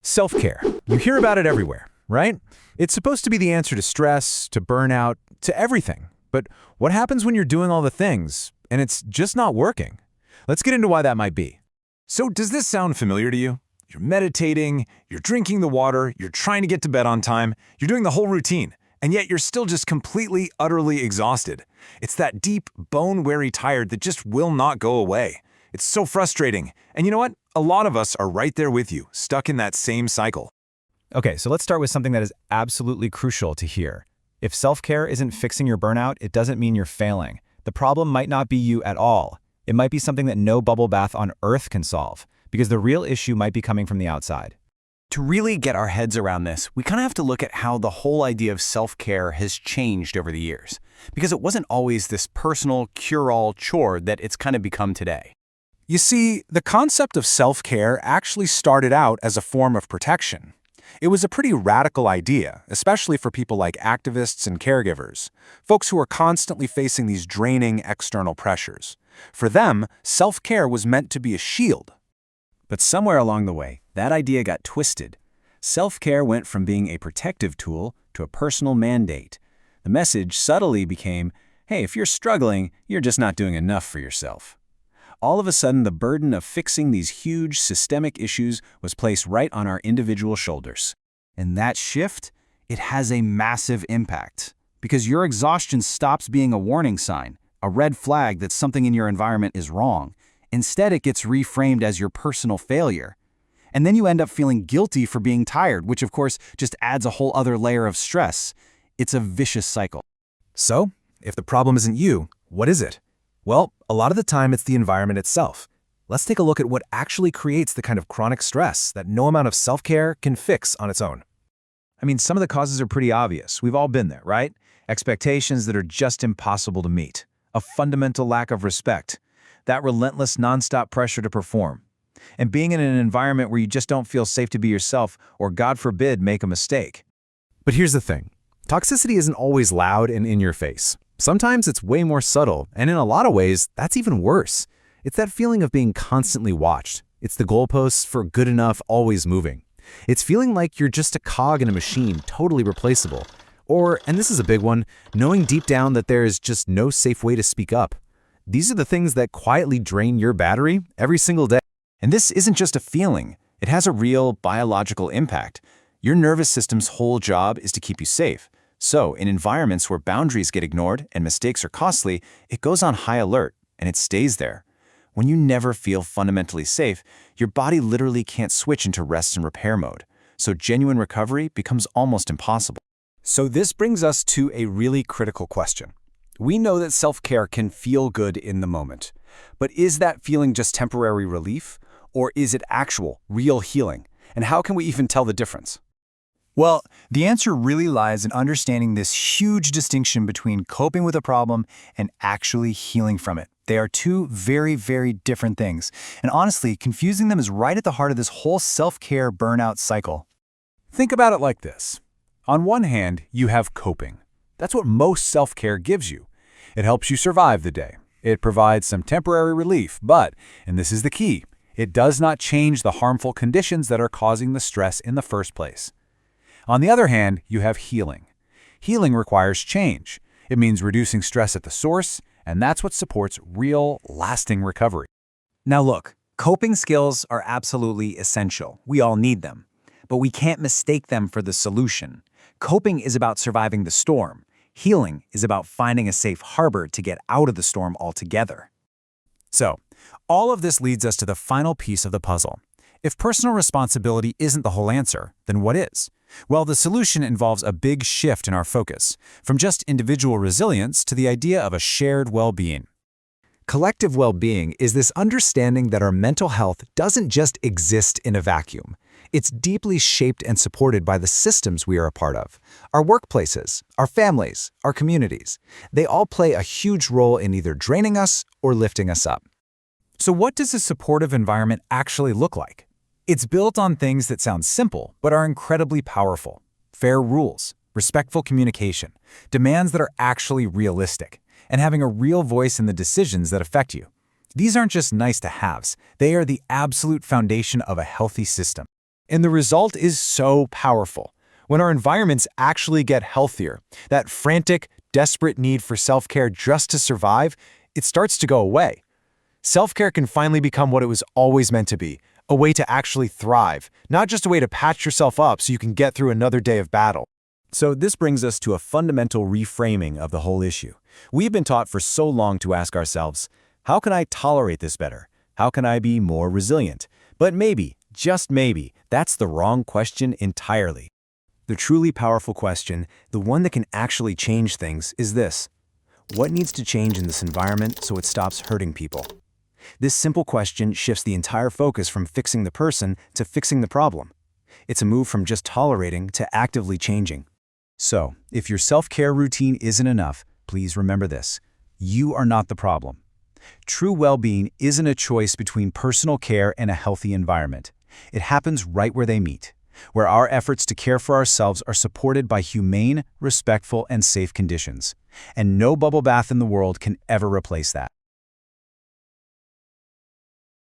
Self-care. You hear about it everywhere, right? It's supposed to be the answer to stress, to burnout, to everything. But what happens when you're doing all the things and it's just not working? Let's get into why that might be. So does this sound familiar to you? You're meditating, you're drinking the water, you're trying to get to bed on time, you're doing the whole routine, and yet you're still just completely, utterly exhausted. It's that deep, bone-weary tired that just will not go away. It's so frustrating. And you know what? A lot of us are right there with you, stuck in that same cycle. Okay, so let's start with something that is absolutely crucial to hear. If self-care isn't fixing your burnout, it doesn't mean you're failing. The problem might not be you at all. It might be something that no bubble bath on Earth can solve, because the real issue might be coming from the outside. To really get our heads around this, we kind of have to look at how the whole idea of self-care has changed over the years, because it wasn't always this personal, cure-all chore that it's kind of become today. You see, the concept of self-care actually started out as a form of protection. It was a pretty radical idea, especially for people like activists and caregivers, folks who are constantly facing these draining external pressures. For them, self-care was meant to be a shield. But somewhere along the way, that idea got twisted. Self-care went from being a protective tool to a personal mandate. The message subtly became, hey, if you're struggling, you're just not doing enough for yourself. All of a sudden, the burden of fixing these huge systemic issues was placed right on our individual shoulders. And that shift, it has a massive impact. Because your exhaustion stops being a warning sign, a red flag that something in your environment is wrong. Instead, it gets reframed as your personal failure. And then you end up feeling guilty for being tired, which of course just adds a whole other layer of stress. It's a vicious cycle. So, if the problem isn't you, what is it? Well, a lot of the time it's the environment itself. Let's take a look at what actually creates the kind of chronic stress that no amount of self-care can fix on its own. I mean, some of the causes are pretty obvious. We've all been there, right? Expectations that are just impossible to meet. A fundamental lack of respect. That relentless nonstop pressure to perform. And being in an environment where you just don't feel safe to be yourself or, God forbid, make a mistake. But here's the thing. Toxicity isn't always loud and in your face. Sometimes it's way more subtle, and in a lot of ways, that's even worse. It's that feeling of being constantly watched. It's the goalposts for good enough always moving. It's feeling like you're just a cog in a machine, totally replaceable. Or, and this is a big one, knowing deep down that there is just no safe way to speak up. These are the things that quietly drain your battery every single day. And this isn't just a feeling. It has a real biological impact. Your nervous system's whole job is to keep you safe. So, in environments where boundaries get ignored and mistakes are costly, it goes on high alert, and it stays there. When you never feel fundamentally safe, your body literally can't switch into rest and repair mode. So genuine recovery becomes almost impossible. So this brings us to a really critical question. We know that self-care can feel good in the moment. But is that feeling just temporary relief? Or is it actual, real healing? And how can we even tell the difference? Well, the answer really lies in understanding this huge distinction between coping with a problem and actually healing from it. They are two very, very different things. And honestly, confusing them is right at the heart of this whole self-care burnout cycle. Think about it like this. On one hand, you have coping. That's what most self-care gives you. It helps you survive the day. It provides some temporary relief, but, and this is the key, it does not change the harmful conditions that are causing the stress in the first place. On the other hand, you have healing. Healing requires change. It means reducing stress at the source, and that's what supports real, lasting recovery. Now look, coping skills are absolutely essential. We all need them. But we can't mistake them for the solution. Coping is about surviving the storm. Healing is about finding a safe harbor to get out of the storm altogether. So, all of this leads us to the final piece of the puzzle. If personal responsibility isn't the whole answer, then what is? Well, the solution involves a big shift in our focus, from just individual resilience to the idea of a shared well-being. Collective well-being is this understanding that our mental health doesn't just exist in a vacuum. It's deeply shaped and supported by the systems we are a part of. Our workplaces, our families, our communities. They all play a huge role in either draining us or lifting us up. So what does a supportive environment actually look like? It's built on things that sound simple but are incredibly powerful. Fair rules, respectful communication, demands that are actually realistic, and having a real voice in the decisions that affect you. These aren't just nice-to-haves. They are the absolute foundation of a healthy system. And the result is so powerful. When our environments actually get healthier, that frantic, desperate need for self-care just to survive, it starts to go away. Self-care can finally become what it was always meant to be, a way to actually thrive, not just a way to patch yourself up so you can get through another day of battle. So this brings us to a fundamental reframing of the whole issue. We've been taught for so long to ask ourselves, how can I tolerate this better? How can I be more resilient? But maybe, just maybe, that's the wrong question entirely. The truly powerful question, the one that can actually change things, is this: what needs to change in this environment so it stops hurting people? This simple question shifts the entire focus from fixing the person to fixing the problem. It's a move from just tolerating to actively changing. So, if your self-care routine isn't enough, please remember this: you are not the problem. True well-being isn't a choice between personal care and a healthy environment. It happens right where they meet, where our efforts to care for ourselves are supported by humane, respectful, and safe conditions. And no bubble bath in the world can ever replace that.